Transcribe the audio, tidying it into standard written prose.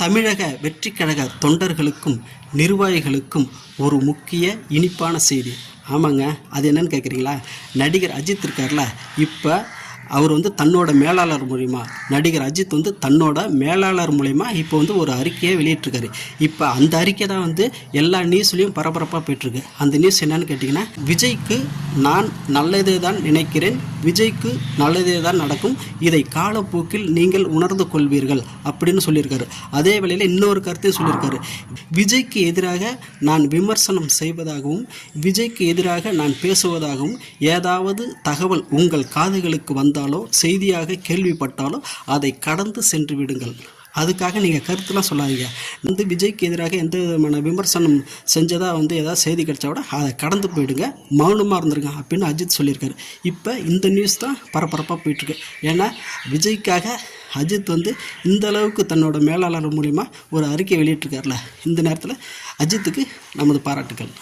தமிழக வெற்றிக் கழக தொண்டர்களுக்கும் நிர்வாகிகளுக்கும் ஒரு முக்கிய இனிப்பான செய்தி. ஆமாங்க, அது என்னன்னு கேட்குறீங்களா? நடிகர் அஜித் இருக்கார்ல, இப்போ அவர் தன்னோட மேலாளர் மூலிமா, நடிகர் அஜித் தன்னோட மேலாளர் மூலிமா இப்போ ஒரு அறிக்கையை வெளியிட்டிருக்காரு. இப்போ அந்த அறிக்கை தான் எல்லா நியூஸ்லேயும் பரபரப்பாக போயிட்டுருக்கு. அந்த நியூஸ் என்னன்னு கேட்டிங்கன்னா, விஜய்க்கு நான் நல்லதே தான் நினைக்கிறேன், விஜய்க்கு நல்லதே தான் நடக்கும், இதை காலப்போக்கில் நீங்கள் உணர்ந்து கொள்வீர்கள் அப்படின்னு சொல்லியிருக்காரு. அதே வேளையில் இன்னொரு கருத்தையும் சொல்லியிருக்காரு. விஜய்க்கு எதிராக நான் விமர்சனம் செய்வதாகவும் விஜய்க்கு எதிராக நான் பேசுவதாகவும் ஏதாவது தகவல் உங்கள் காதுகளுக்கு வந்தாலோ செய்தியாக கேள்விப்பட்டாலோ அதை கடந்து சென்று விடுங்கள். அதுக்காக நீங்கள் கருத்துலாம் சொல்லாதீங்க. விஜய்க்கு எதிராக எந்த விதமான விமர்சனம் செஞ்சதாக ஏதாவது செய்தி கிடைச்சா கூட அதை கடந்து போயிடுங்க, மௌனமாக இருந்துருங்க அப்படின்னு அஜித் சொல்லியிருக்காரு. இப்போ இந்த நியூஸ் தான் பரபரப்பாக போயிட்டுருக்கு. ஏன்னா விஜய்க்காக அஜித் இந்த அளவுக்கு தன்னோட மேலாளர் மூலிமா ஒரு அறிக்கை வெளியிட்டிருக்காருல, இந்த நேரத்தில் அஜித்துக்கு நமது பாராட்டுக்கள்.